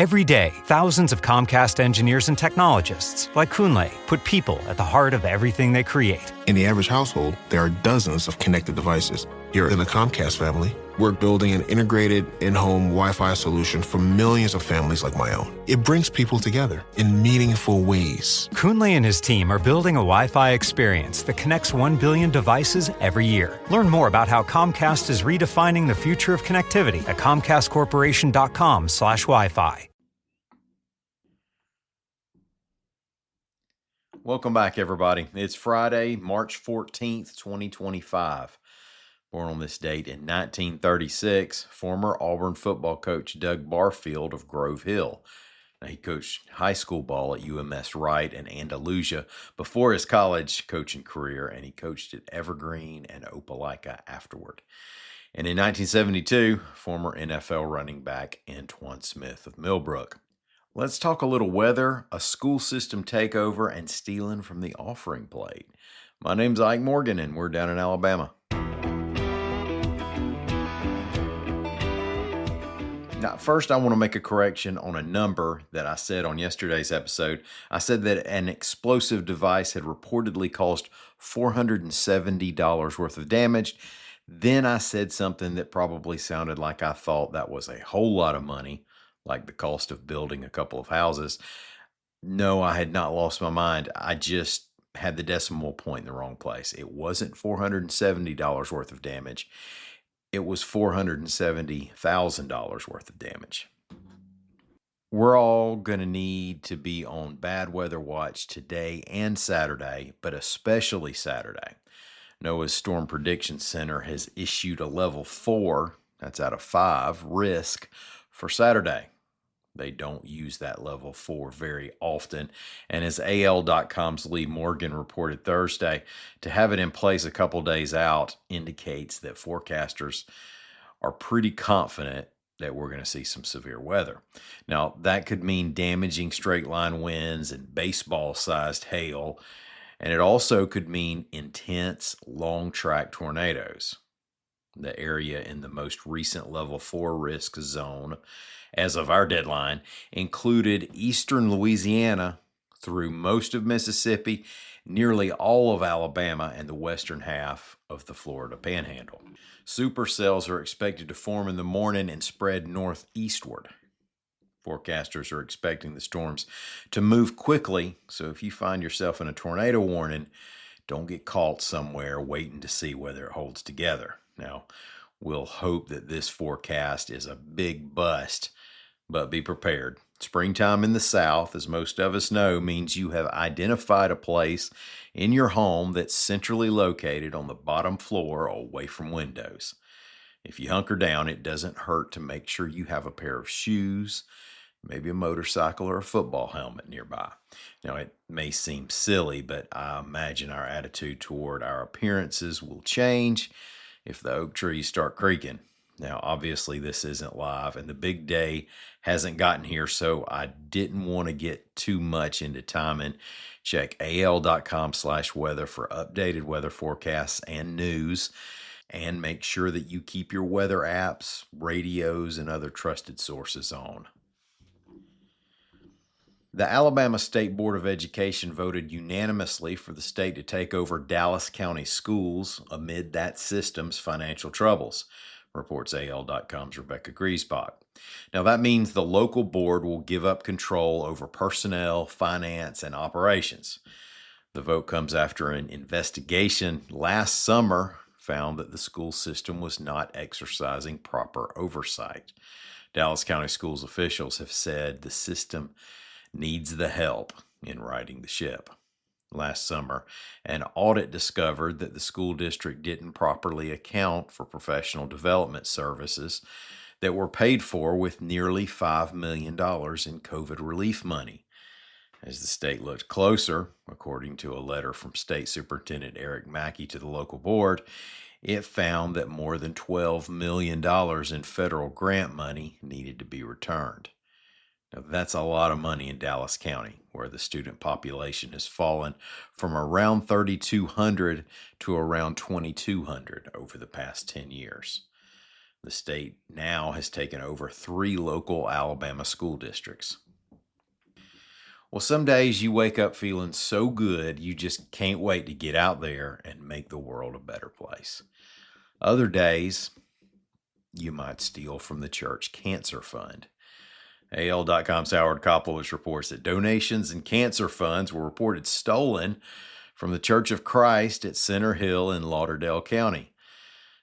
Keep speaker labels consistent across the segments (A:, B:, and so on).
A: Every day, thousands of Comcast engineers and technologists, like Kunle, put people at the heart of everything they create.
B: In the average household, there are dozens of connected devices. Here in the Comcast family, we're building an integrated in-home Wi-Fi solution for millions of families like my own. It brings people together in meaningful ways.
A: Kunle and his team are building a Wi-Fi experience that connects 1 billion devices every year. Learn more about how Comcast is redefining the future of connectivity at comcastcorporation.com/Wi-Fi.
C: Welcome back, everybody. It's Friday, March 14th, 2025. Born on this date in 1936, former Auburn football coach Doug Barfield of Grove Hill. Now, he coached high school ball at UMS Wright and Andalusia before his college coaching career, and he coached at Evergreen and Opelika afterward. And in 1972, former NFL running back Antoine Smith of Millbrook. Let's talk a little weather, a school system takeover, and stealing from the offering plate. My name's Ike Morgan, and we're down in Alabama. Now, first, I want to make a correction on a number that I said on yesterday's episode. I said that an explosive device had reportedly caused $470 worth of damage. Then I said something that probably sounded like I thought that was a whole lot of money, like the cost of building a couple of houses. No, I had not lost my mind. I just had the decimal point in the wrong place. It wasn't $470 worth of damage. It was $470,000 worth of damage. We're all going to need to be on bad weather watch today and Saturday, but especially Saturday. NOAA's Storm Prediction Center has issued a level 4, that's out of 5, risk for Saturday. They don't use that level 4 very often. And as AL.com's Lee Morgan reported Thursday, to have it in place a couple days out indicates that forecasters are pretty confident that we're going to see some severe weather. Now, that could mean damaging straight line winds and baseball-sized hail, and it also could mean intense long track tornadoes. The area in the most recent level 4 risk zone, as of our deadline, included eastern Louisiana through most of Mississippi, nearly all of Alabama, and the western half of the Florida Panhandle. Supercells are expected to form in the morning and spread northeastward. Forecasters are expecting the storms to move quickly, so if you find yourself in a tornado warning, don't get caught somewhere waiting to see whether it holds together. Now, we'll hope that this forecast is a big bust, but be prepared. Springtime in the South, as most of us know, means you have identified a place in your home that's centrally located on the bottom floor away from windows. If you hunker down, it doesn't hurt to make sure you have a pair of shoes, maybe a motorcycle or a football helmet nearby. Now, it may seem silly, but I imagine our attitude toward our appearances will change if the oak trees start creaking. Now, obviously, this isn't live, and the big day hasn't gotten here, so I didn't want to get too much into timing. Check al.com/weather for updated weather forecasts and news, and make sure that you keep your weather apps, radios, and other trusted sources on. The Alabama State Board of Education voted unanimously for the state to take over Dallas County schools amid that system's financial troubles, reports AL.com's Rebecca Griesbach. Now, that means the local board will give up control over personnel, finance, and operations. The vote comes after an investigation last summer found that the school system was not exercising proper oversight. Dallas County Schools officials have said the system needs the help in righting the ship. Last summer, an audit discovered that the school district didn't properly account for professional development services that were paid for with nearly $5 million in COVID relief money. As the state looked closer, according to a letter from State Superintendent Eric Mackey to the local board, it found that more than $12 million in federal grant money needed to be returned. Now, that's a lot of money in Dallas County, where the student population has fallen from around 3,200 to around 2,200 over the past 10 years. The state now has taken over 3 local Alabama school districts. Well, some days you wake up feeling so good you just can't wait to get out there and make the world a better place. Other days, you might steal from the church cancer fund. AL.com's Howard Koplowitz reports that donations and cancer funds were reported stolen from the Church of Christ at Center Hill in Lauderdale County.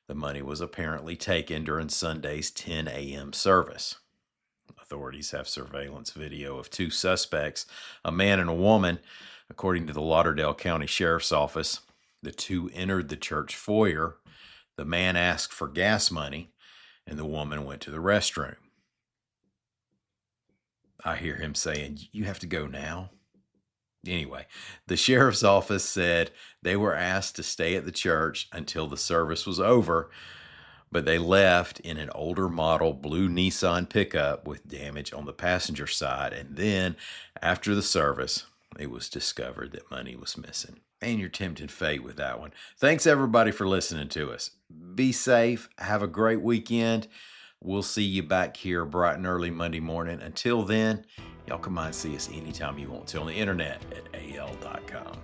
C: The money was apparently taken during Sunday's 10 a.m. service. Authorities have surveillance video of 2 suspects, a man and a woman. According to the Lauderdale County Sheriff's Office, the 2 entered the church foyer. The man asked for gas money, and the woman went to the restroom. I hear him saying, "You have to go now?" Anyway, the sheriff's office said they were asked to stay at the church until the service was over, but they left in an older model blue Nissan pickup with damage on the passenger side. And then, after the service, it was discovered that money was missing. And you're tempting fate with that one. Thanks, everybody, for listening to us. Be safe. Have a great weekend. We'll see you back here bright and early Monday morning. Until then, y'all come on and see us anytime you want to on the internet at al.com.